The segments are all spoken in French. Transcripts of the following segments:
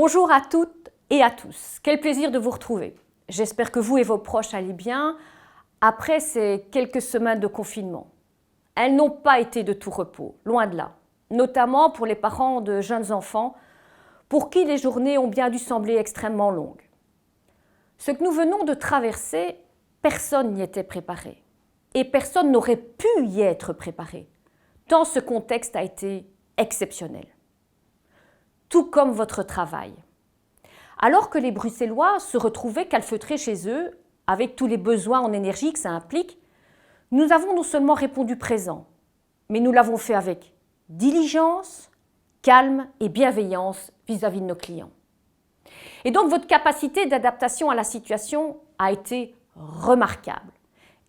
Bonjour à toutes et à tous. Quel plaisir de vous retrouver. J'espère que vous et vos proches allez bien après ces quelques semaines de confinement. Elles n'ont pas été de tout repos, loin de là, notamment pour les parents de jeunes enfants pour qui les journées ont bien dû sembler extrêmement longues. Ce que nous venons de traverser, personne n'y était préparé et personne n'aurait pu y être préparé, tant ce contexte a été exceptionnel. Tout comme votre travail. Alors que les Bruxellois se retrouvaient calfeutrés chez eux, avec tous les besoins en énergie que ça implique, nous avons non seulement répondu présent, mais nous l'avons fait avec diligence, calme et bienveillance vis-à-vis de nos clients. Et donc votre capacité d'adaptation à la situation a été remarquable.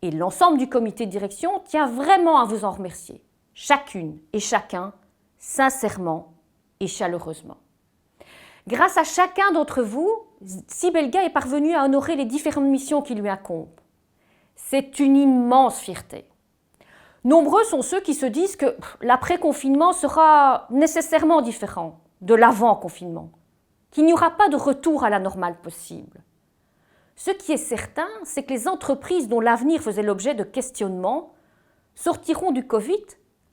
Et l'ensemble du comité de direction tient vraiment à vous en remercier, chacune et chacun, sincèrement et chaleureusement. Grâce à chacun d'entre vous, Sibelga est parvenue à honorer les différentes missions qui lui incombent. C'est une immense fierté. Nombreux sont ceux qui se disent que l'après-confinement sera nécessairement différent de l'avant-confinement, qu'il n'y aura pas de retour à la normale possible. Ce qui est certain, c'est que les entreprises dont l'avenir faisait l'objet de questionnements sortiront du Covid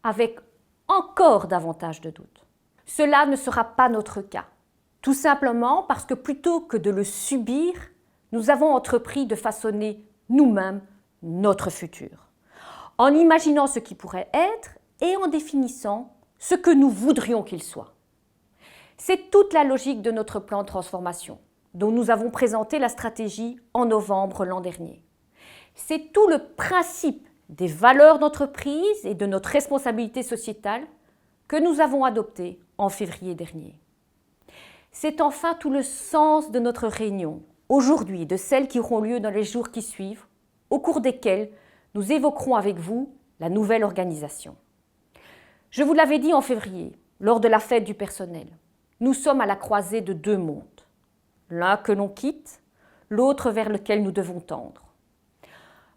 avec encore davantage de doutes. Cela ne sera pas notre cas, tout simplement parce que plutôt que de le subir, nous avons entrepris de façonner nous-mêmes notre futur, en imaginant ce qui pourrait être et en définissant ce que nous voudrions qu'il soit. C'est toute la logique de notre plan de transformation, dont nous avons présenté la stratégie en novembre l'an dernier. C'est tout le principe des valeurs d'entreprise et de notre responsabilité sociétale que nous avons adopté en février dernier. C'est enfin tout le sens de notre réunion, aujourd'hui, de celles qui auront lieu dans les jours qui suivent, au cours desquelles nous évoquerons avec vous la nouvelle organisation. Je vous l'avais dit en février, lors de la fête du personnel, nous sommes à la croisée de deux mondes, l'un que l'on quitte, l'autre vers lequel nous devons tendre.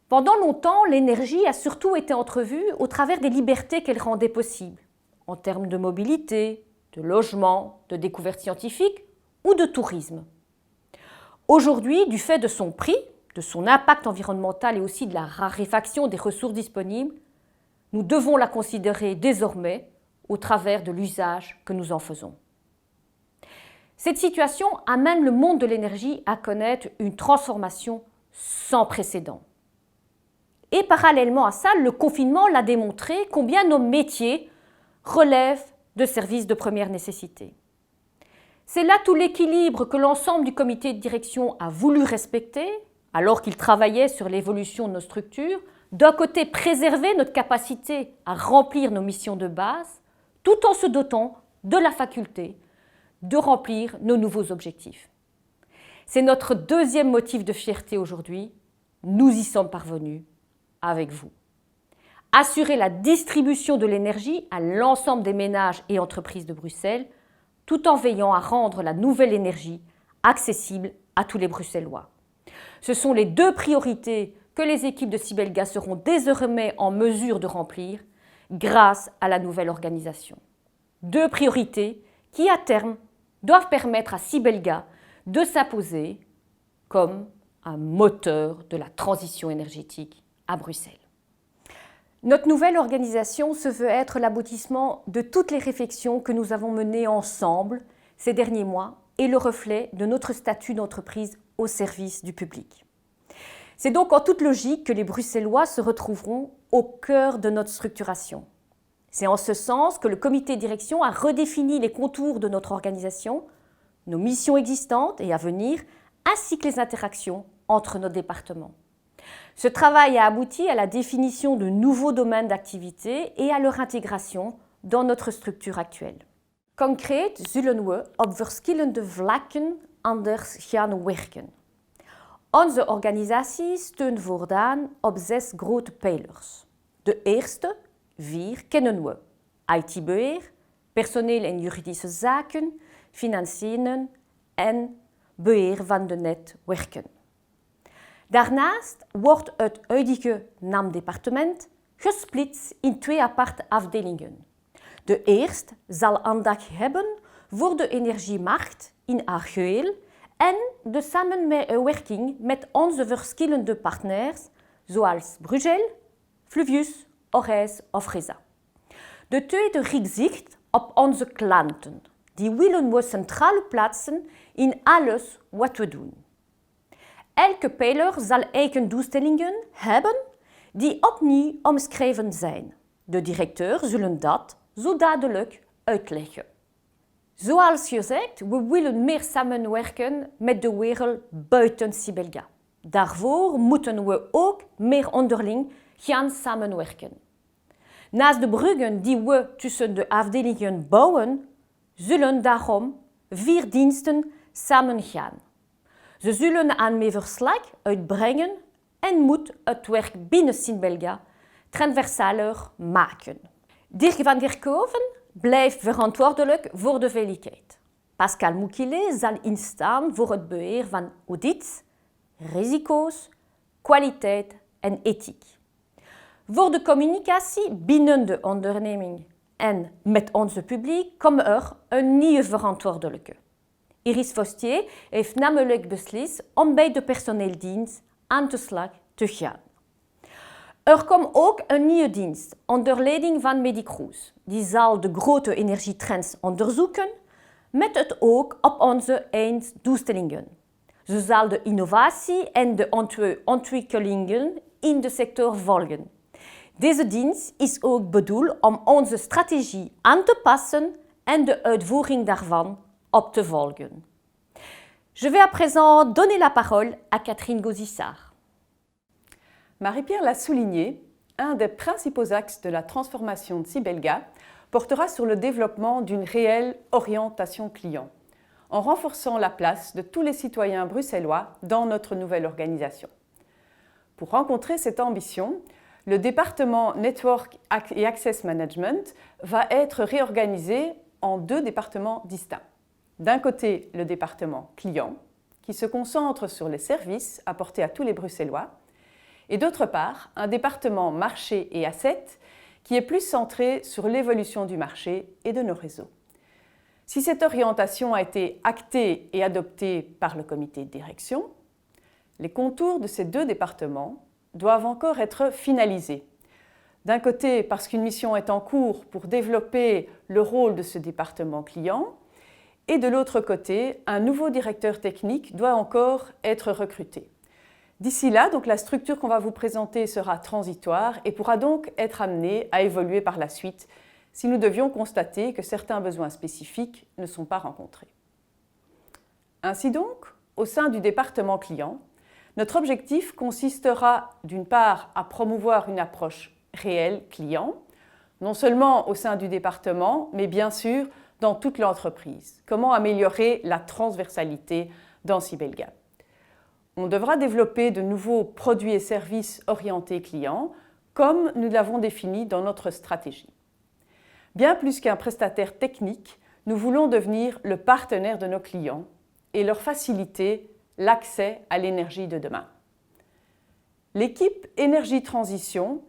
Pendant longtemps, l'énergie a surtout été entrevue au travers des libertés qu'elle rendait possibles, en termes de mobilité, de logement, de découverte scientifique ou de tourisme. Aujourd'hui, du fait de son prix, de son impact environnemental et aussi de la raréfaction des ressources disponibles, nous devons la considérer désormais au travers de l'usage que nous en faisons. Cette situation amène le monde de l'énergie à connaître une transformation sans précédent. Et parallèlement à ça, le confinement l'a démontré combien nos métiers relèvent de services de première nécessité. C'est là tout l'équilibre que l'ensemble du comité de direction a voulu respecter, alors qu'il travaillait sur l'évolution de nos structures, d'un côté préserver notre capacité à remplir nos missions de base, tout en se dotant de la faculté de remplir nos nouveaux objectifs. C'est notre deuxième motif de fierté aujourd'hui, nous y sommes parvenus avec vous. Assurer la distribution de l'énergie à l'ensemble des ménages et entreprises de Bruxelles, tout en veillant à rendre la nouvelle énergie accessible à tous les Bruxellois. Ce sont les deux priorités que les équipes de Sibelga seront désormais en mesure de remplir grâce à la nouvelle organisation. Deux priorités qui, à terme, doivent permettre à Sibelga de s'imposer comme un moteur de la transition énergétique à Bruxelles. Notre nouvelle organisation se veut être l'aboutissement de toutes les réflexions que nous avons menées ensemble ces derniers mois et le reflet de notre statut d'entreprise au service du public. C'est donc en toute logique que les Bruxellois se retrouveront au cœur de notre structuration. C'est en ce sens que le comité de direction a redéfini les contours de notre organisation, nos missions existantes et à venir, ainsi que les interactions entre nos départements. Ce travail a abouti à la définition de nouveaux domaines d'activité et à leur intégration dans notre structure actuelle. Concreet zullen we op verschillende vlakken anders gaan werken. Onze organisatie steunt voortaan op 6 grote pijlers. De eerste 4 kennen we: IT-beheer, personeel en juridische zaken, financiën en beheer van de netwerken. Daarnaast wordt het huidige NAM-departement gesplitst in 2 aparte afdelingen. De eerste zal aandacht hebben voor de energiemarkt in haar geheel en de samenwerking met onze verschillende partners, zoals Bruegel, Fluvius, Orijs of Resa. De tweede richt zich op onze klanten. Die willen we centraal plaatsen in alles wat we doen. Elke pijler zal eigen doelstellingen hebben die opnieuw omschreven zijn. De directeur zullen dat zo dadelijk uitleggen. Zoals gezegd, we willen meer samenwerken met de wereld buiten Sibelga. Daarvoor moeten we ook meer onderling gaan samenwerken. Naast de bruggen die we tussen de afdelingen bouwen, zullen daarom 4 diensten samengaan. Ze zullen aan mijn verslag uitbrengen en moet het werk binnen Sibelga transversaler maken. Dirk van Kerkhoven blijft verantwoordelijk voor de veiligheid. Pascal Moukile zal instaan voor het beheer van audits, risico's, kwaliteit en ethiek. Voor de communicatie binnen de onderneming en met onze publiek komt er een nieuwe verantwoordelijke. Iris Fostier heeft namelijk beslist om bij de personeeldienst aan de slag te gaan. Er komt ook een nieuwe dienst onder leiding van Medicroes. Die zal de grote energietrends onderzoeken met het oog op onze einddoelstellingen. Ze zal de innovatie en de ontwikkelingen in de sector volgen. Deze dienst is ook bedoeld om onze strategie aan te passen en de uitvoering daarvan op te volgen. Je vais à présent donner la parole à Catherine Gauzissart. Marie-Pierre l'a souligné, un des principaux axes de la transformation de Sibelga portera sur le développement d'une réelle orientation client, en renforçant la place de tous les citoyens bruxellois dans notre nouvelle organisation. Pour rencontrer cette ambition, le département Network et Access Management va être réorganisé en 2 départements distincts. D'un côté, le département client, qui se concentre sur les services apportés à tous les Bruxellois, et d'autre part, un département marché et assets qui est plus centré sur l'évolution du marché et de nos réseaux. Si cette orientation a été actée et adoptée par le comité de direction, les contours de ces 2 départements doivent encore être finalisés. D'un côté, parce qu'une mission est en cours pour développer le rôle de ce département client, et de l'autre côté, un nouveau directeur technique doit encore être recruté. D'ici là, donc, la structure qu'on va vous présenter sera transitoire et pourra donc être amenée à évoluer par la suite si nous devions constater que certains besoins spécifiques ne sont pas rencontrés. Ainsi donc, au sein du département client, notre objectif consistera d'une part à promouvoir une approche réelle client, non seulement au sein du département, mais bien sûr dans toute l'entreprise. Comment améliorer la transversalité dans Sibelga? On devra développer de nouveaux produits et services orientés clients, comme nous l'avons défini dans notre stratégie. Bien plus qu'un prestataire technique, nous voulons devenir le partenaire de nos clients et leur faciliter l'accès à l'énergie de demain. L'équipe Énergie Transition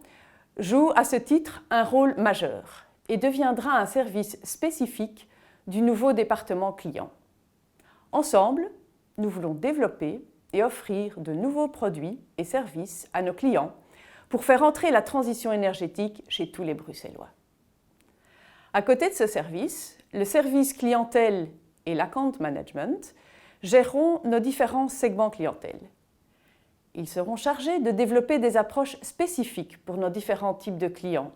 joue à ce titre un rôle majeur et deviendra un service spécifique du nouveau département client. Ensemble, nous voulons développer et offrir de nouveaux produits et services à nos clients pour faire entrer la transition énergétique chez tous les Bruxellois. À côté de ce service, le service clientèle et l'account management géreront nos différents segments clientèle. Ils seront chargés de développer des approches spécifiques pour nos différents types de clients,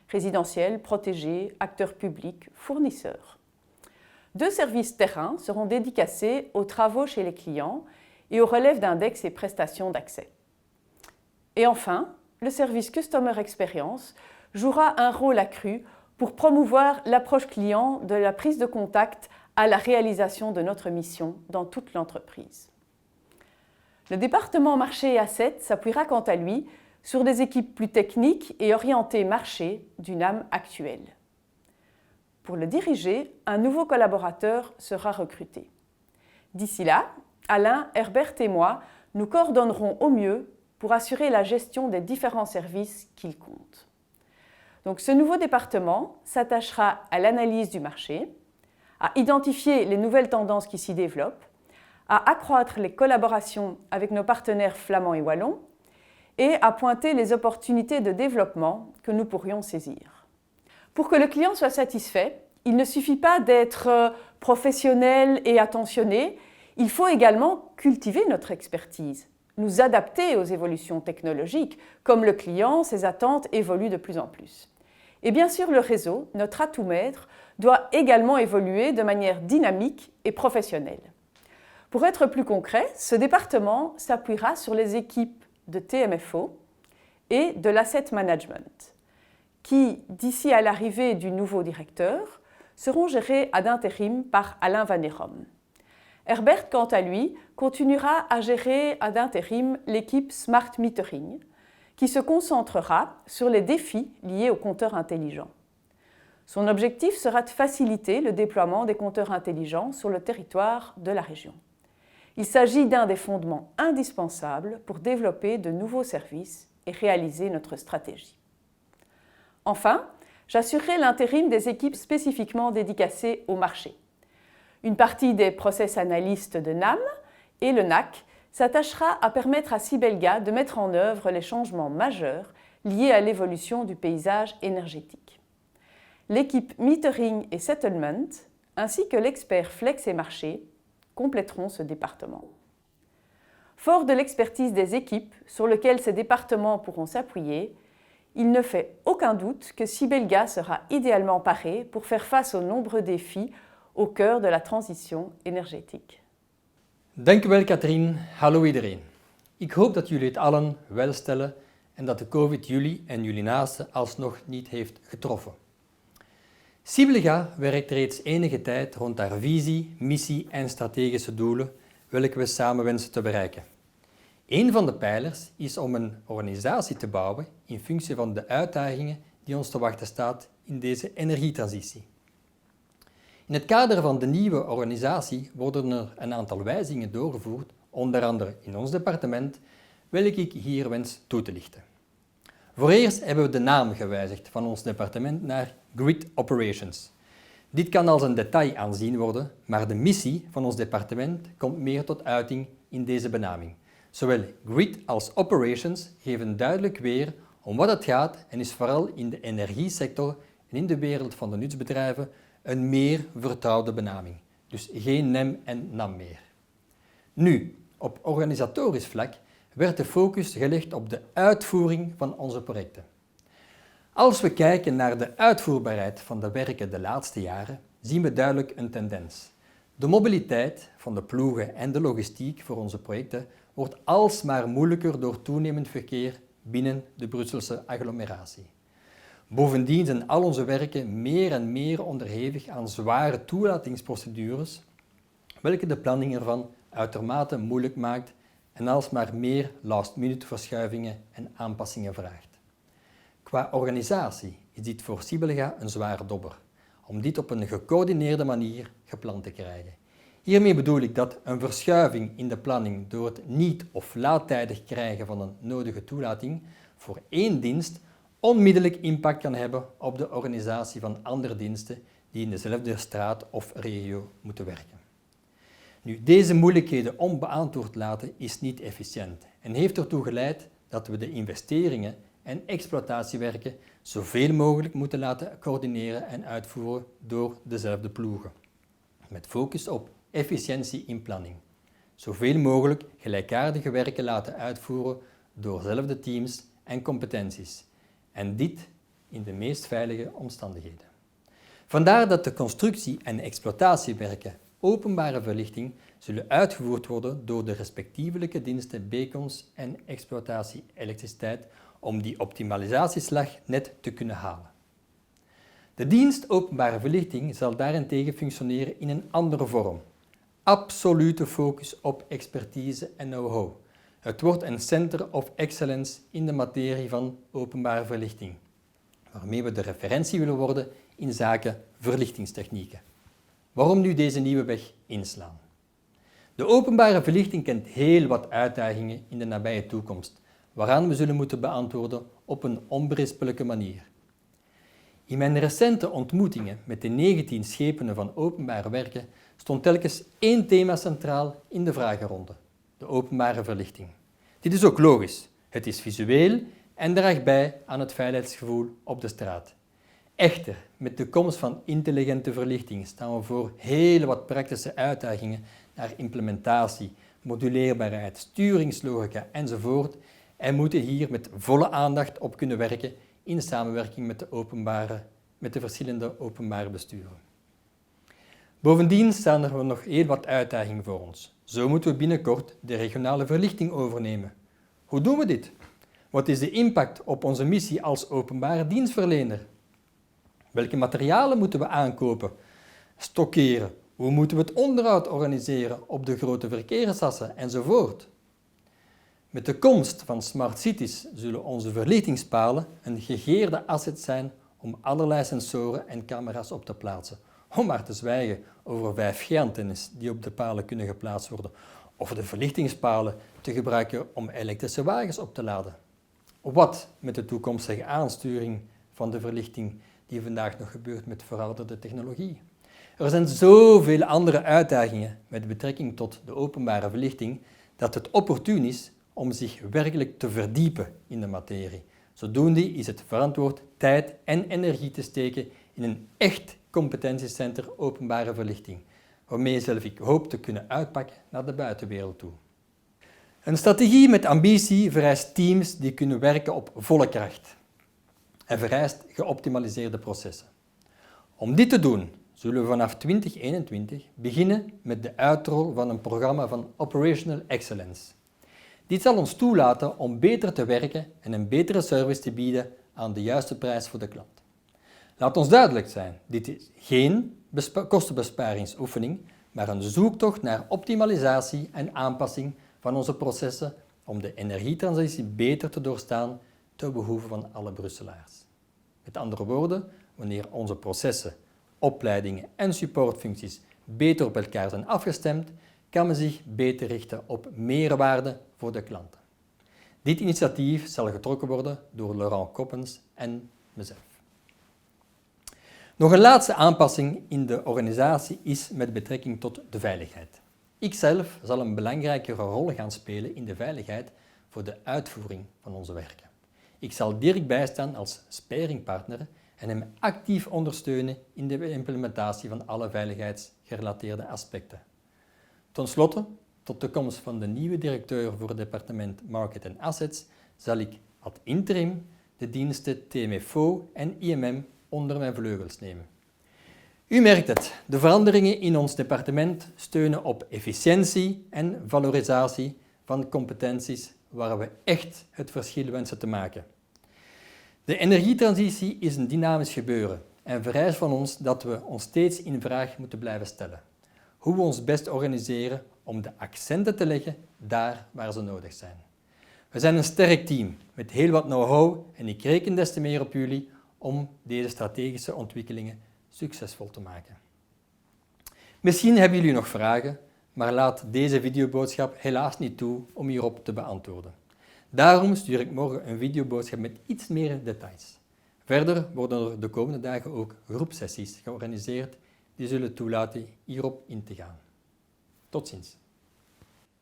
résidentiels, protégés, acteurs publics, fournisseurs. 2 services terrain seront dédicacés aux travaux chez les clients et aux relèves d'index et prestations d'accès. Et enfin, le service Customer Experience jouera un rôle accru pour promouvoir l'approche client de la prise de contact à la réalisation de notre mission dans toute l'entreprise. Le département marché et assets s'appuiera quant à lui sur des équipes plus techniques et orientées marché du NAM actuel. Pour le diriger, un nouveau collaborateur sera recruté. D'ici là, Alain, Herbert et moi nous coordonnerons au mieux pour assurer la gestion des différents services qu'il compte. Donc, ce nouveau département s'attachera à l'analyse du marché, à identifier les nouvelles tendances qui s'y développent, à accroître les collaborations avec nos partenaires flamands et wallons et à pointer les opportunités de développement que nous pourrions saisir. Pour que le client soit satisfait, il ne suffit pas d'être professionnel et attentionné, il faut également cultiver notre expertise, nous adapter aux évolutions technologiques, comme le client, ses attentes évoluent de plus en plus. Et bien sûr, le réseau, notre atout maître, doit également évoluer de manière dynamique et professionnelle. Pour être plus concret, ce département s'appuiera sur les équipes de TMFO et de l'asset management, qui, d'ici à l'arrivée du nouveau directeur, seront gérés ad intérim par Alain Van Heerom. Herbert, quant à lui, continuera à gérer ad intérim l'équipe Smart Metering, qui se concentrera sur les défis liés aux compteurs intelligents. Son objectif sera de faciliter le déploiement des compteurs intelligents sur le territoire de la région. Il s'agit d'un des fondements indispensables pour développer de nouveaux services et réaliser notre stratégie. Enfin, j'assurerai l'intérim des équipes spécifiquement dédicacées au marché. Une partie des process analystes de NAM et le NAC s'attachera à permettre à Sibelga de mettre en œuvre les changements majeurs liés à l'évolution du paysage énergétique. L'équipe Metering et Settlement, ainsi que l'expert Flex et Marché, compléteront ce département. Fort de l'expertise des équipes sur lesquelles ces départements pourront s'appuyer, il ne fait aucun doute que Sibelga sera idéalement paré pour faire face aux nombreux défis au cœur de la transition énergétique. Dank u wel, Katrien. Hallo iedereen. Ik hoop dat jullie het allen wel stellen en dat de COVID jullie en jullie naasten alsnog niet heeft getroffen. Sibelga werkt reeds enige tijd rond haar visie, missie en strategische doelen, welke we samen wensen te bereiken. Een van de pijlers is om een organisatie te bouwen in functie van de uitdagingen die ons te wachten staat in deze energietransitie. In het kader van de nieuwe organisatie worden er een aantal wijzigingen doorgevoerd, onder andere in ons departement, welke ik hier wens toe te lichten. Voor eerst hebben we de naam gewijzigd van ons departement naar Grid Operations. Dit kan als een detail aanzien worden, maar de missie van ons departement komt meer tot uiting in deze benaming. Zowel Grid als Operations geven duidelijk weer om wat het gaat en is vooral in de energiesector en in de wereld van de nutsbedrijven een meer vertrouwde benaming. Dus geen NEM en NAM meer. Nu, op organisatorisch vlak werd de focus gelegd op de uitvoering van onze projecten. Als we kijken naar de uitvoerbaarheid van de werken de laatste jaren, zien we duidelijk een tendens. De mobiliteit van de ploegen en de logistiek voor onze projecten wordt alsmaar moeilijker door toenemend verkeer binnen de Brusselse agglomeratie. Bovendien zijn al onze werken meer en meer onderhevig aan zware toelatingsprocedures, welke de planning ervan uitermate moeilijk maakt en alsmaar meer last-minute verschuivingen en aanpassingen vraagt. Qua organisatie is dit voor Sibelga een zware dobber, om dit op een gecoördineerde manier gepland te krijgen. Hiermee bedoel ik dat een verschuiving in de planning door het niet of laattijdig krijgen van een nodige toelating voor één dienst onmiddellijk impact kan hebben op de organisatie van andere diensten die in dezelfde straat of regio moeten werken. Nu, deze moeilijkheden onbeantwoord laten is niet efficiënt en heeft ertoe geleid dat we de investeringen en exploitatiewerken zoveel mogelijk moeten laten coördineren en uitvoeren door dezelfde ploegen. Met focus op efficiëntie in planning. Zoveel mogelijk gelijkaardige werken laten uitvoeren door dezelfde teams en competenties. En dit in de meest veilige omstandigheden. Vandaar dat de constructie- en exploitatiewerken openbare verlichting zullen uitgevoerd worden door de respectievelijke diensten Bekons en exploitatie elektriciteit om die optimalisatieslag net te kunnen halen. De dienst openbare verlichting zal daarentegen functioneren in een andere vorm. Absolute focus op expertise en know-how. Het wordt een Center of Excellence in de materie van openbare verlichting, waarmee we de referentie willen worden in zaken verlichtingstechnieken. Waarom nu deze nieuwe weg inslaan? De openbare verlichting kent heel wat uitdagingen in de nabije toekomst, waaraan we zullen moeten beantwoorden op een onberispelijke manier. In mijn recente ontmoetingen met de 19 schepenen van openbare werken stond telkens één thema centraal in de vragenronde: de openbare verlichting. Dit is ook logisch. Het is visueel en draagt bij aan het veiligheidsgevoel op de straat. Echter, met de komst van intelligente verlichting staan we voor heel wat praktische uitdagingen naar implementatie, moduleerbaarheid, sturingslogica enzovoort en moeten hier met volle aandacht op kunnen werken in samenwerking met de verschillende openbare besturen. Bovendien staan er nog heel wat uitdagingen voor ons. Zo moeten we binnenkort de regionale verlichting overnemen. Hoe doen we dit? Wat is de impact op onze missie als openbare dienstverlener? Welke materialen moeten we aankopen, stockeren? Hoe moeten we het onderhoud organiseren op de grote verkeersassen enzovoort? Met de komst van smart cities zullen onze verlichtingspalen een gegeerde asset zijn om allerlei sensoren en camera's op te plaatsen. Om maar te zwijgen over 5G-antennes die op de palen kunnen geplaatst worden, of de verlichtingspalen te gebruiken om elektrische wagens op te laden. Wat met de toekomstige aansturing van de verlichting die vandaag nog gebeurt met verouderde technologie? Er zijn zoveel andere uitdagingen met betrekking tot de openbare verlichting dat het opportun is om zich werkelijk te verdiepen in de materie. Zodoende is het verantwoord tijd en energie te steken in een echt competentiecenter openbare verlichting, waarmee zelf ik hoop te kunnen uitpakken naar de buitenwereld toe. Een strategie met ambitie vereist teams die kunnen werken op volle kracht en vereist geoptimaliseerde processen. Om dit te doen zullen we vanaf 2021 beginnen met de uitrol van een programma van Operational Excellence. Dit zal ons toelaten om beter te werken en een betere service te bieden aan de juiste prijs voor de klant. Laat ons duidelijk zijn, dit is geen kostenbesparingsoefening, maar een zoektocht naar optimalisatie en aanpassing van onze processen om de energietransitie beter te doorstaan ten behoeve van alle Brusselaars. Met andere woorden, wanneer onze processen, opleidingen en supportfuncties beter op elkaar zijn afgestemd, kan men zich beter richten op meerwaarde voor de klanten. Dit initiatief zal getrokken worden door Laurent Koppens en mezelf. Nog een laatste aanpassing in de organisatie is met betrekking tot de veiligheid. Ikzelf zal een belangrijkere rol gaan spelen in de veiligheid voor de uitvoering van onze werken. Ik zal Dirk bijstaan als sparingpartner en hem actief ondersteunen in de implementatie van alle veiligheidsgerelateerde aspecten. Ten slotte, tot de komst van de nieuwe directeur voor het departement Market and Assets, zal ik ad interim de diensten TMFO en IMM onder mijn vleugels nemen. U merkt het, de veranderingen in ons departement steunen op efficiëntie en valorisatie van competenties waar we echt het verschil wensen te maken. De energietransitie is een dynamisch gebeuren en vereist van ons dat we ons steeds in vraag moeten blijven stellen. Hoe we ons best organiseren om de accenten te leggen daar waar ze nodig zijn. We zijn een sterk team met heel wat know-how en ik reken des te meer op jullie om deze strategische ontwikkelingen succesvol te maken. Misschien hebben jullie nog vragen, maar laat deze videoboodschap helaas niet toe om hierop te beantwoorden. Daarom stuur ik morgen een videoboodschap met iets meer details. Verder worden er de komende dagen ook groepsessies georganiseerd die zullen toelaten hierop in te gaan. Tot ziens.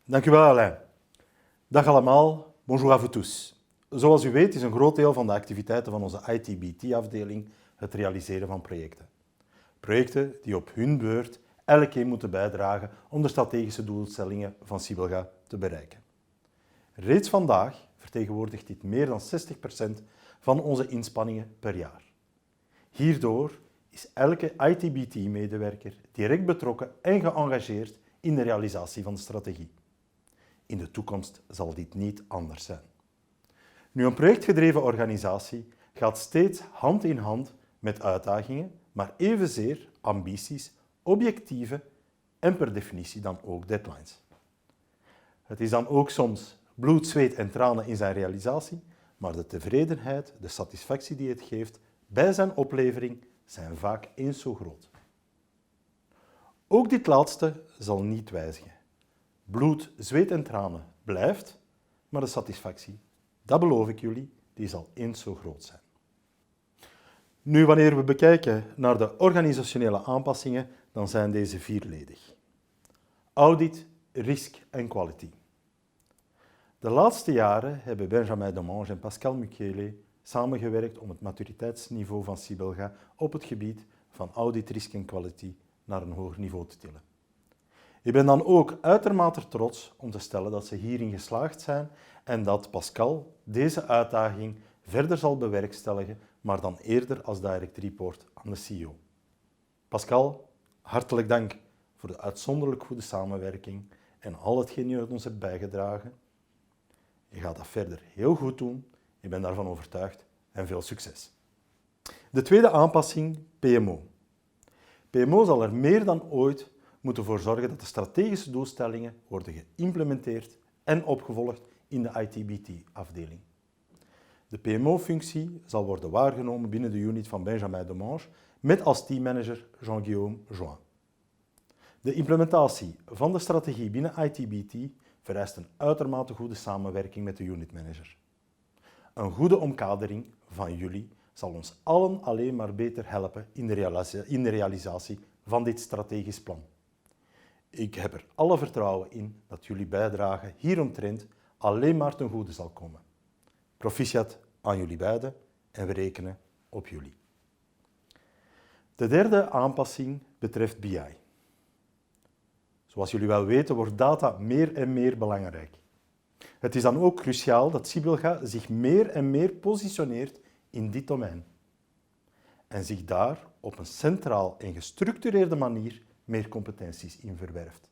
Dank u wel, Alain. Dag allemaal, bonjour à vous tous. Zoals u weet is een groot deel van de activiteiten van onze ITBT-afdeling het realiseren van projecten. Projecten die op hun beurt elk moeten bijdragen om de strategische doelstellingen van Sibelga te bereiken. Reeds vandaag vertegenwoordigt dit meer dan 60% van onze inspanningen per jaar. Hierdoor is elke ITBT-medewerker direct betrokken en geëngageerd in de realisatie van de strategie. In de toekomst zal dit niet anders zijn. Nu, een projectgedreven organisatie gaat steeds hand in hand met uitdagingen, maar evenzeer ambities, objectieven en per definitie dan ook deadlines. Het is dan ook soms bloed, zweet en tranen in zijn realisatie, maar de tevredenheid, de satisfactie die het geeft bij zijn oplevering zijn vaak eens zo groot. Ook dit laatste zal niet wijzigen. Bloed, zweet en tranen blijft, maar de satisfactie, dat beloof ik jullie, die zal eens zo groot zijn. Nu, wanneer we bekijken naar de organisationele aanpassingen, dan zijn deze vierledig. Audit, risk en quality. De laatste jaren hebben Benjamin Demange en Pascal Mukiele samengewerkt om het maturiteitsniveau van Sibelga op het gebied van audit, risk en quality naar een hoger niveau te tillen. Ik ben dan ook uitermate trots om te stellen dat ze hierin geslaagd zijn en dat Pascal deze uitdaging verder zal bewerkstelligen, maar dan eerder als direct report aan de CEO. Pascal, hartelijk dank voor de uitzonderlijk goede samenwerking en al hetgeen je ons hebt bijgedragen. Je gaat dat verder heel goed doen, ik ben daarvan overtuigd en veel succes. De tweede aanpassing, PMO. PMO zal er meer dan ooit moeten voor zorgen dat de strategische doelstellingen worden geïmplementeerd en opgevolgd in de IT/BT-afdeling. De PMO-functie zal worden waargenomen binnen de unit van Benjamin Demange met als teammanager Jean-Guillaume Join. De implementatie van de strategie binnen IT/BT vereist een uitermate goede samenwerking met de unitmanager. Een goede omkadering van jullie zal ons allen alleen maar beter helpen in de realisatie van dit strategisch plan. Ik heb er alle vertrouwen in dat jullie bijdrage hieromtrent alleen maar ten goede zal komen. Proficiat aan jullie beiden en we rekenen op jullie. De derde aanpassing betreft BI. Zoals jullie wel weten wordt data meer en meer belangrijk. Het is dan ook cruciaal dat Sibelga zich meer en meer positioneert in dit domein en zich daar op een centraal en gestructureerde manier meer competenties in verwerft.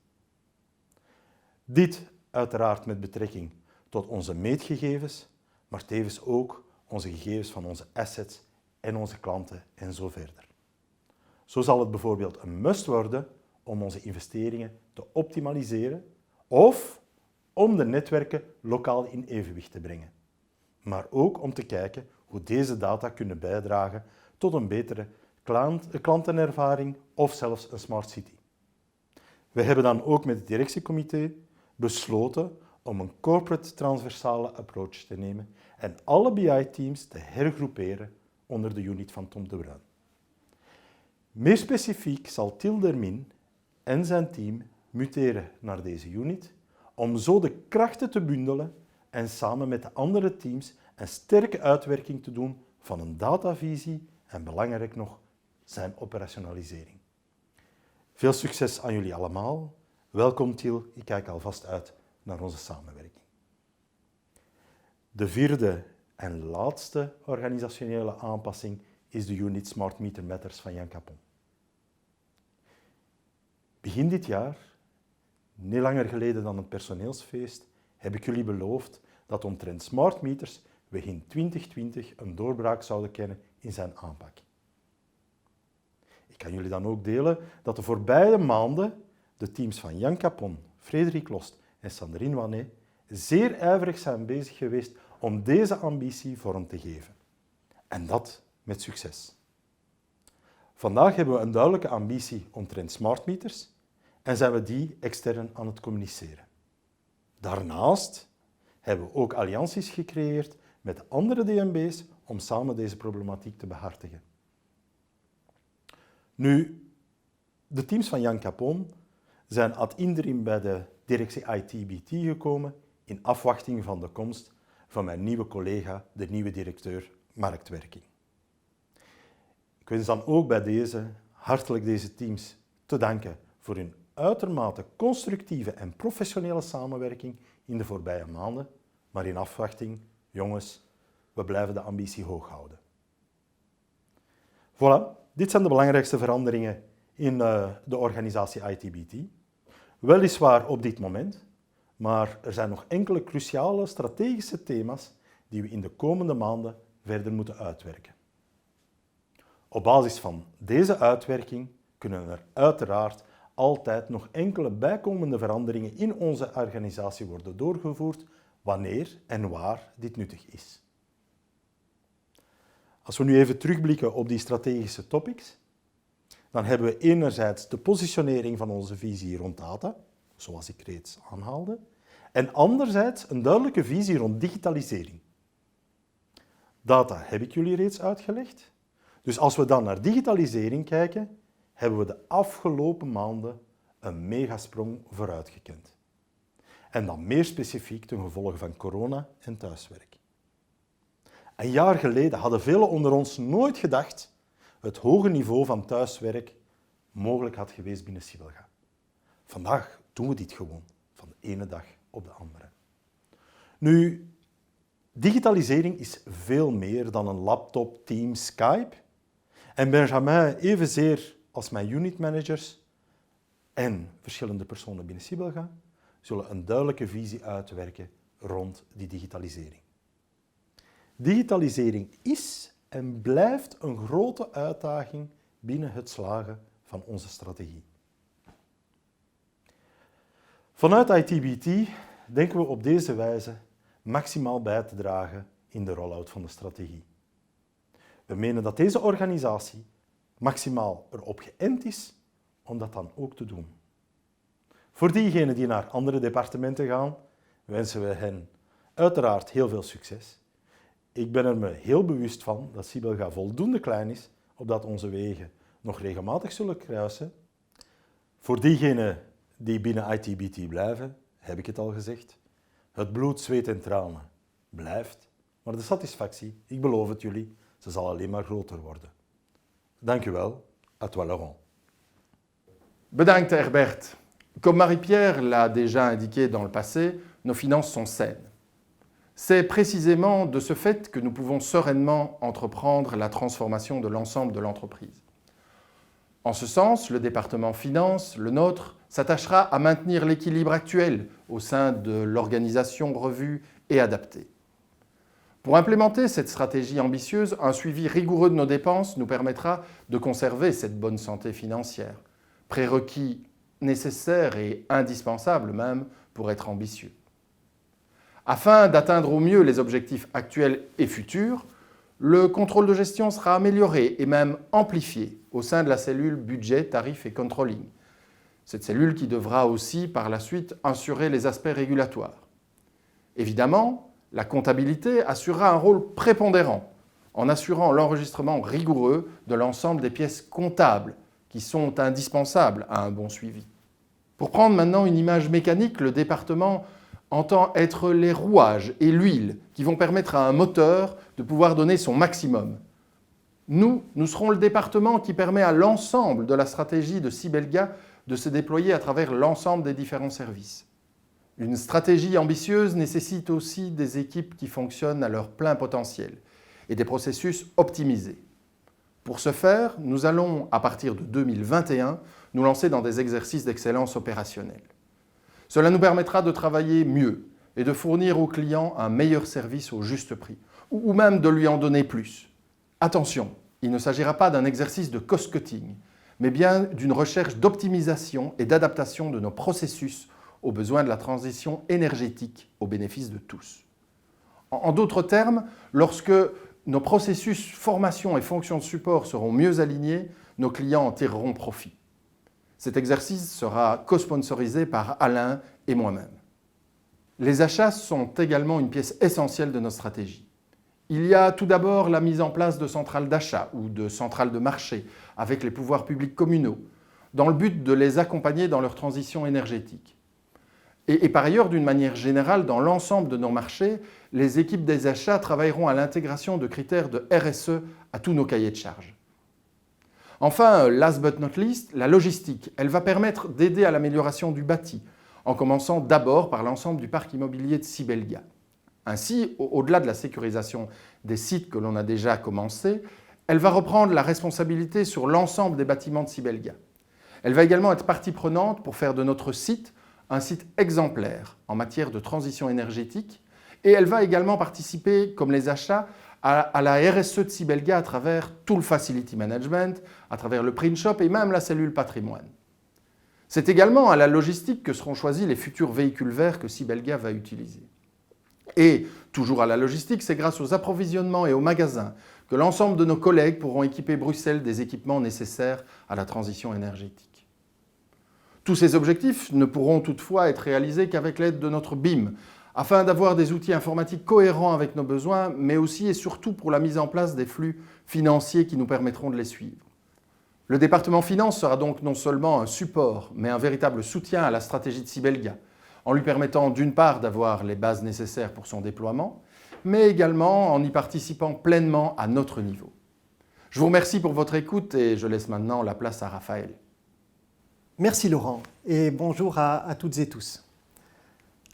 Dit uiteraard met betrekking tot onze meetgegevens, maar tevens ook onze gegevens van onze assets en onze klanten en zo verder. Zo zal het bijvoorbeeld een must worden om onze investeringen te optimaliseren of om de netwerken lokaal in evenwicht te brengen. Maar ook om te kijken hoe deze data kunnen bijdragen tot een betere klantenervaring of zelfs een smart city. We hebben dan ook met het directiecomité besloten om een corporate transversale approach te nemen en alle BI-teams te hergroeperen onder de unit van Tom de Bruin. Meer specifiek zal Til Dermin en zijn team muteren naar deze unit om zo de krachten te bundelen en samen met de andere teams een sterke uitwerking te doen van een datavisie en belangrijk nog, zijn operationalisering. Veel succes aan jullie allemaal. Welkom Til, ik kijk alvast uit naar onze samenwerking. De vierde en laatste organisationele aanpassing is de unit Smart Meter Matters van Jan Capon. Begin dit jaar, niet langer geleden dan het personeelsfeest, heb ik jullie beloofd dat omtrent smart meters we in 2020 een doorbraak zouden kennen in zijn aanpak. Ik kan jullie dan ook delen dat de voorbije maanden de teams van Jan Capon, Frederik Lost en Sandrine Wanet zeer ijverig zijn bezig geweest om deze ambitie vorm te geven. En dat met succes. Vandaag hebben we een duidelijke ambitie omtrent smart meters en zijn we die extern aan het communiceren. Daarnaast hebben we ook allianties gecreëerd met andere DNB's om samen deze problematiek te behartigen. Nu, de teams van Jan Capon zijn ad interim bij de directie IT/BT gekomen in afwachting van de komst van mijn nieuwe collega, de nieuwe directeur marktwerking. Ik wens dan ook bij deze hartelijk deze teams te danken voor hun uitermate constructieve en professionele samenwerking in de voorbije maanden, maar in afwachting, jongens, we blijven de ambitie hoog houden. Voilà, dit zijn de belangrijkste veranderingen in de organisatie IT/BT. Weliswaar op dit moment, maar er zijn nog enkele cruciale strategische thema's die we in de komende maanden verder moeten uitwerken. Op basis van deze uitwerking kunnen er uiteraard altijd nog enkele bijkomende veranderingen in onze organisatie worden doorgevoerd, wanneer en waar dit nuttig is. Als we nu even terugblikken op die strategische topics, dan hebben we enerzijds de positionering van onze visie rond data, zoals ik reeds aanhaalde, en anderzijds een duidelijke visie rond digitalisering. Data heb ik jullie reeds uitgelegd, Dus als we dan naar digitalisering kijken, hebben we de afgelopen maanden een megasprong vooruit gekend. En dan meer specifiek ten gevolge van corona en thuiswerk. Een jaar geleden hadden velen onder ons nooit gedacht het hoge niveau van thuiswerk mogelijk had geweest binnen Sibelga. Vandaag doen we dit gewoon, van de ene dag op de andere. Nu, digitalisering is veel meer dan een laptop, Teams, Skype. En Benjamin, evenzeer als mijn unitmanagers en verschillende personen binnen Sibelga, zullen een duidelijke visie uitwerken rond die digitalisering. Digitalisering is en blijft een grote uitdaging binnen het slagen van onze strategie. Vanuit ITBT denken we op deze wijze maximaal bij te dragen in de rollout van de strategie. We menen dat deze organisatie maximaal erop geënt is om dat dan ook te doen. Voor diegenen die naar andere departementen gaan, wensen we hen uiteraard heel veel succes. Ik ben er me heel bewust van dat Sibelga voldoende klein is, opdat onze wegen nog regelmatig zullen kruisen. Voor diegenen die binnen ITBT blijven, heb ik het al gezegd, het bloed, zweet en tranen blijft, maar de satisfactie, ik beloof het jullie, ze zal alleen maar groter worden. Dank u wel. À toi, Laurent. Bedankt Herbert. Comme Marie-Pierre l'a déjà indiqué dans le passé, nos finances sont saines. C'est précisément de ce fait que nous pouvons sereinement entreprendre la transformation de l'ensemble de l'entreprise. En ce sens, le département finance, le nôtre, s'attachera à maintenir l'équilibre actuel au sein de l'organisation revue et adaptée. Pour implémenter cette stratégie ambitieuse, un suivi rigoureux de nos dépenses nous permettra de conserver cette bonne santé financière, prérequis nécessaire et indispensable même pour être ambitieux. Afin d'atteindre au mieux les objectifs actuels et futurs, le contrôle de gestion sera amélioré et même amplifié au sein de la cellule budget, tarif et controlling. Cette cellule qui devra aussi par la suite assurer les aspects régulatoires. Évidemment, la comptabilité assurera un rôle prépondérant en assurant l'enregistrement rigoureux de l'ensemble des pièces comptables qui sont indispensables à un bon suivi. Pour prendre maintenant une image mécanique, le département entend être les rouages et l'huile qui vont permettre à un moteur de pouvoir donner son maximum. Nous serons le département qui permet à l'ensemble de la stratégie de Sibelga de se déployer à travers l'ensemble des différents services. Une stratégie ambitieuse nécessite aussi des équipes qui fonctionnent à leur plein potentiel et des processus optimisés. Pour ce faire, nous allons, à partir de 2021, nous lancer dans des exercices d'excellence opérationnelle. Cela nous permettra de travailler mieux et de fournir aux clients un meilleur service au juste prix, ou même de lui en donner plus. Attention, il ne s'agira pas d'un exercice de cost-cutting, mais bien d'une recherche d'optimisation et d'adaptation de nos processus aux besoins de la transition énergétique au bénéfice de tous. En d'autres termes, lorsque nos processus formation et fonctions de support seront mieux alignés, nos clients en tireront profit. Cet exercice sera co-sponsorisé par Alain et moi-même. Les achats sont également une pièce essentielle de notre stratégie. Il y a tout d'abord la mise en place de centrales d'achat ou de centrales de marché avec les pouvoirs publics communaux, dans le but de les accompagner dans leur transition énergétique. Et par ailleurs, d'une manière générale, dans l'ensemble de nos marchés, les équipes des achats travailleront à l'intégration de critères de RSE à tous nos cahiers de charges. Enfin, last but not least, la logistique. Elle va permettre d'aider à l'amélioration du bâti, en commençant d'abord par l'ensemble du parc immobilier de Sibelga. Ainsi, au-delà de la sécurisation des sites que l'on a déjà commencé, elle va reprendre la responsabilité sur l'ensemble des bâtiments de Sibelga. Elle va également être partie prenante pour faire de notre site un site exemplaire en matière de transition énergétique et elle va également participer, comme les achats, à la RSE de Sibelga à travers tout le facility management, à travers le print shop et même la cellule patrimoine. C'est également à la logistique que seront choisis les futurs véhicules verts que Sibelga va utiliser. Et, toujours à la logistique, c'est grâce aux approvisionnements et aux magasins que l'ensemble de nos collègues pourront équiper Bruxelles des équipements nécessaires à la transition énergétique. Tous ces objectifs ne pourront toutefois être réalisés qu'avec l'aide de notre BIM, afin d'avoir des outils informatiques cohérents avec nos besoins, mais aussi et surtout pour la mise en place des flux financiers qui nous permettront de les suivre. Le département finance sera donc non seulement un support, mais un véritable soutien à la stratégie de Sibelga, en lui permettant d'une part d'avoir les bases nécessaires pour son déploiement, mais également en y participant pleinement à notre niveau. Je vous remercie pour votre écoute et je laisse maintenant la place à Raphaël. Merci Laurent et bonjour à toutes et tous.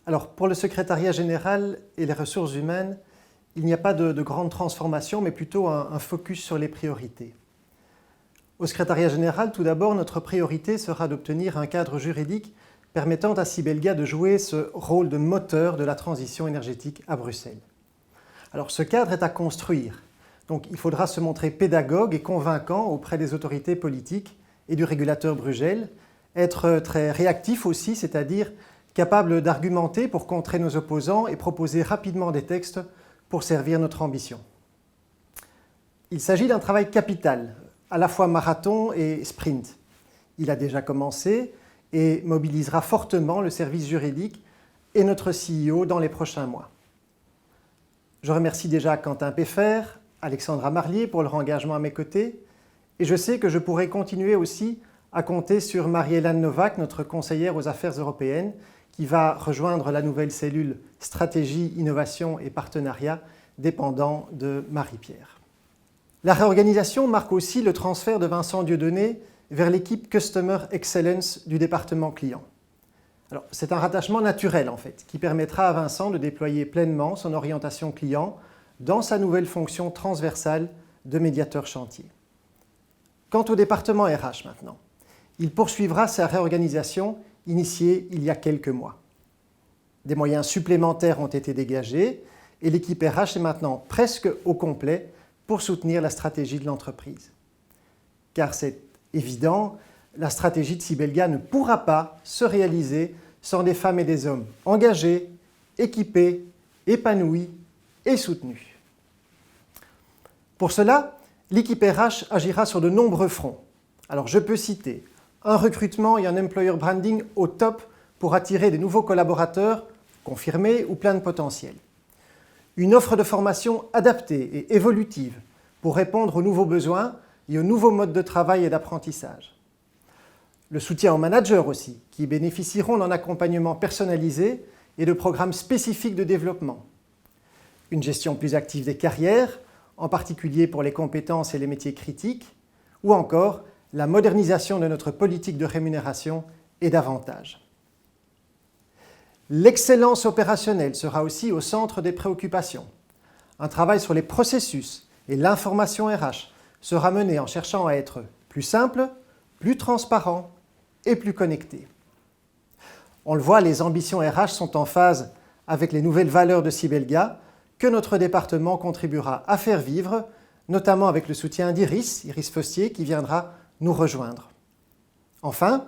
Alors pour le secrétariat général et les ressources humaines, il n'y a pas de grande transformation mais plutôt un focus sur les priorités. Au secrétariat général, tout d'abord, notre priorité sera d'obtenir un cadre juridique permettant à Sibelga de jouer ce rôle de moteur de la transition énergétique à Bruxelles. Alors ce cadre est à construire, donc il faudra se montrer pédagogue et convaincant auprès des autorités politiques et du régulateur Bruegel, être très réactif aussi, c'est-à-dire capable d'argumenter pour contrer nos opposants et proposer rapidement des textes pour servir notre ambition. Il s'agit d'un travail capital, à la fois marathon et sprint. Il a déjà commencé et mobilisera fortement le service juridique et notre CEO dans les prochains mois. Je remercie déjà Quentin Peffer, Alexandra Marlier pour leur engagement à mes côtés et je sais que je pourrai continuer aussi à compter sur Marie-Hélène Novak, notre conseillère aux affaires européennes, qui va rejoindre la nouvelle cellule Stratégie, Innovation et Partenariat dépendant de Marie-Pierre. La réorganisation marque aussi le transfert de Vincent Dieudonné vers l'équipe Customer Excellence du département client. Alors, c'est un rattachement naturel en fait, qui permettra à Vincent de déployer pleinement son orientation client dans sa nouvelle fonction transversale de médiateur chantier. Quant au département RH maintenant, il poursuivra sa réorganisation initiée il y a quelques mois. Des moyens supplémentaires ont été dégagés et l'équipe RH est maintenant presque au complet pour soutenir la stratégie de l'entreprise. Car c'est évident, la stratégie de Sibelga ne pourra pas se réaliser sans des femmes et des hommes engagés, équipés, épanouis et soutenus. Pour cela, l'équipe RH agira sur de nombreux fronts. Alors je peux citer un recrutement et un employer branding au top pour attirer des nouveaux collaborateurs confirmés ou plein de potentiel. Une offre de formation adaptée et évolutive pour répondre aux nouveaux besoins et aux nouveaux modes de travail et d'apprentissage. Le soutien aux managers aussi, qui bénéficieront d'un accompagnement personnalisé et de programmes spécifiques de développement. Une gestion plus active des carrières, en particulier pour les compétences et les métiers critiques, ou encore la modernisation de notre politique de rémunération et d'avantages. L'excellence opérationnelle sera aussi au centre des préoccupations. Un travail sur les processus et l'information RH sera mené en cherchant à être plus simple, plus transparent et plus connecté. On le voit, les ambitions RH sont en phase avec les nouvelles valeurs de Sibelga que notre département contribuera à faire vivre, notamment avec le soutien d'Iris Fostier qui viendra nous rejoindre. Enfin,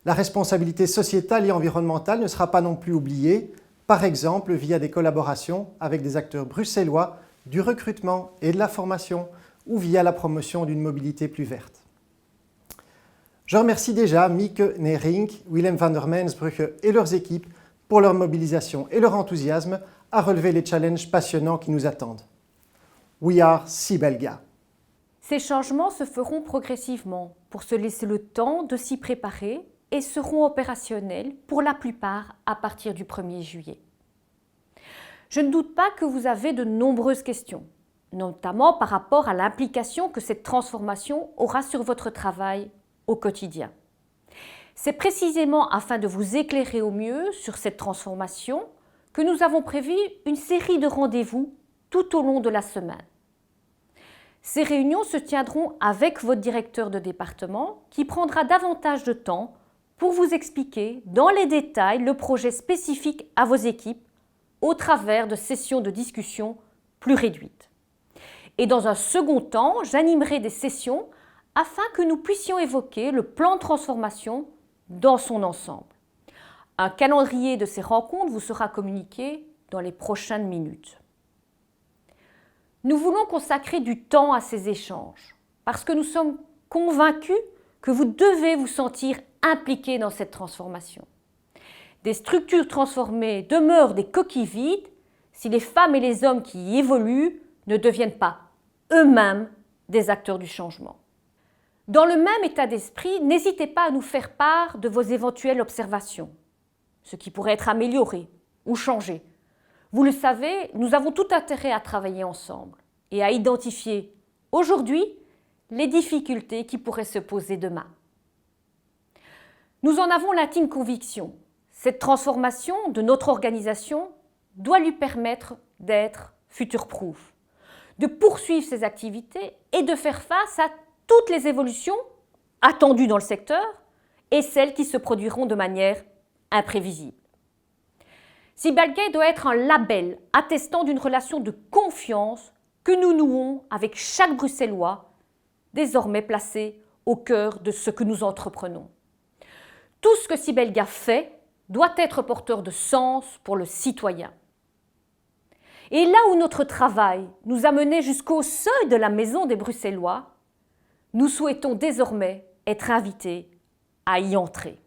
la responsabilité sociétale et environnementale ne sera pas non plus oubliée, par exemple via des collaborations avec des acteurs bruxellois du recrutement et de la formation ou via la promotion d'une mobilité plus verte. Je remercie déjà Mieke Nering, Willem van der Mensbrugge et leurs équipes pour leur mobilisation et leur enthousiasme à relever les challenges passionnants qui nous attendent. We are Sibelga. Ces changements se feront progressivement pour se laisser le temps de s'y préparer et seront opérationnels pour la plupart à partir du 1er juillet. Je ne doute pas que vous avez de nombreuses questions, notamment par rapport à l'implication que cette transformation aura sur votre travail au quotidien. C'est précisément afin de vous éclairer au mieux sur cette transformation que nous avons prévu une série de rendez-vous tout au long de la semaine. Ces réunions se tiendront avec votre directeur de département qui prendra davantage de temps pour vous expliquer dans les détails le projet spécifique à vos équipes au travers de sessions de discussion plus réduites. Et dans un second temps, j'animerai des sessions afin que nous puissions évoquer le plan de transformation dans son ensemble. Un calendrier de ces rencontres vous sera communiqué dans les prochaines minutes. Nous voulons consacrer du temps à ces échanges parce que nous sommes convaincus que vous devez vous sentir impliqués dans cette transformation. des structures transformées demeurent des coquilles vides si les femmes et les hommes qui y évoluent ne deviennent pas eux-mêmes des acteurs du changement. Dans le même état d'esprit, n'hésitez pas à nous faire part de vos éventuelles observations, ce qui pourrait être amélioré ou changé. Vous le savez, nous avons tout intérêt à travailler ensemble et à identifier aujourd'hui les difficultés qui pourraient se poser demain. Nous en avons l'intime conviction. Cette transformation de notre organisation doit lui permettre d'être future-proof, de poursuivre ses activités et de faire face à toutes les évolutions attendues dans le secteur et celles qui se produiront de manière imprévisible. Sibelgate doit être un label attestant d'une relation de confiance que nous nouons avec chaque Bruxellois, désormais placé au cœur de ce que nous entreprenons. Tout ce que Sibelga fait doit être porteur de sens pour le citoyen. Et là où notre travail nous a menés jusqu'au seuil de la maison des Bruxellois, nous souhaitons désormais être invités à y entrer.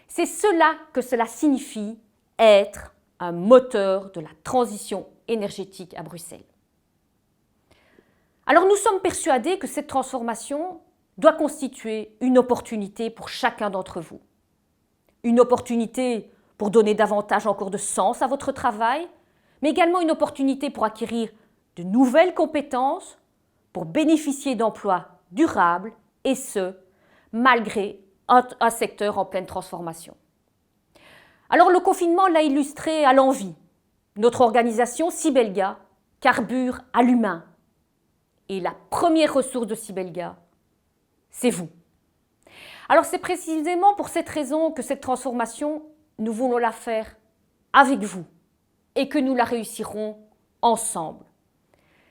C'est cela que cela signifie être un moteur de la transition énergétique à Bruxelles. Alors nous sommes persuadés que cette transformation doit constituer une opportunité pour chacun d'entre vous. Une opportunité pour donner davantage encore de sens à votre travail, mais également une opportunité pour acquérir de nouvelles compétences, pour bénéficier d'emplois durables, et ce, malgré un secteur en pleine transformation. Alors le confinement l'a illustré à l'envi. Notre organisation, Sibelga, carbure à l'humain. Et la première ressource de Sibelga, c'est vous. Alors c'est précisément pour cette raison que cette transformation, nous voulons la faire avec vous et que nous la réussirons ensemble.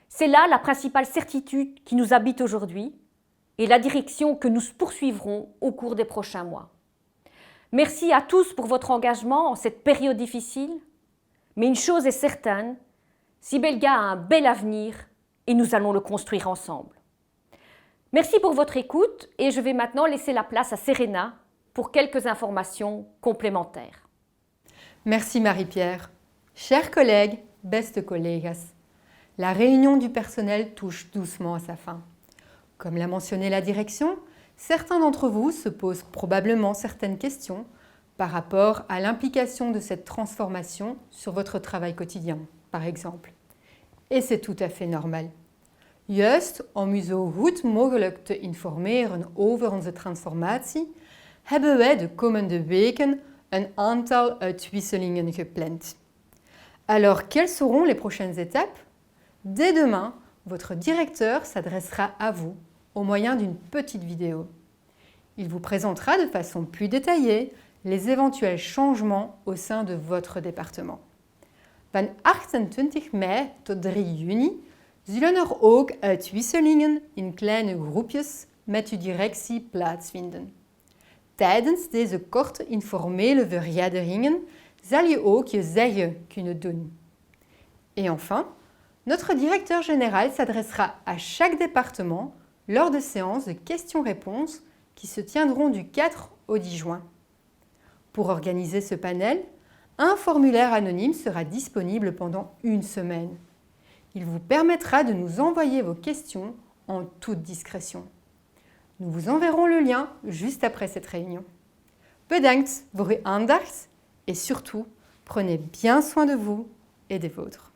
C'est là la principale certitude qui nous habite aujourd'hui et la direction que nous poursuivrons au cours des prochains mois. Merci à tous pour votre engagement en cette période difficile, mais une chose est certaine, Sibelga a un bel avenir et nous allons le construire ensemble. Merci pour votre écoute et je vais maintenant laisser la place à Serena pour quelques informations complémentaires. Merci Marie-Pierre. Chers collègues, beste collega's, la réunion du personnel touche doucement à sa fin. Comme l'a mentionné la direction, certains d'entre vous se posent probablement certaines questions par rapport à l'implication de cette transformation sur votre travail quotidien, par exemple. Et c'est tout à fait normal. Juist om u zo goed mogelijk te informeren over onze transformatie, hebben wij de komende weken een aantal uitwisselingen gepland. Alors, quelles seront les prochaines étapes? Dès demain, votre directeur s'adressera à vous au moyen d'une petite vidéo. Il vous présentera de façon plus détaillée les éventuels changements au sein de votre département. Van 28 mei tot 3 juni zullen er ook uitwisselingen in kleine groepjes met uw directie plaatsvinden. Tijdens deze korte informele vergaderingen zal je ook je zeggen kunnen doen. Et enfin, notre directeur général s'adressera à chaque département lors de séances de questions-réponses qui se tiendront du 4 au 10 juin. Pour organiser ce panel, un formulaire anonyme sera disponible pendant une semaine. Il vous permettra de nous envoyer vos questions en toute discrétion. Nous vous enverrons le lien juste après cette réunion. Bedankt voor uw aandacht et surtout, prenez bien soin de vous et des vôtres.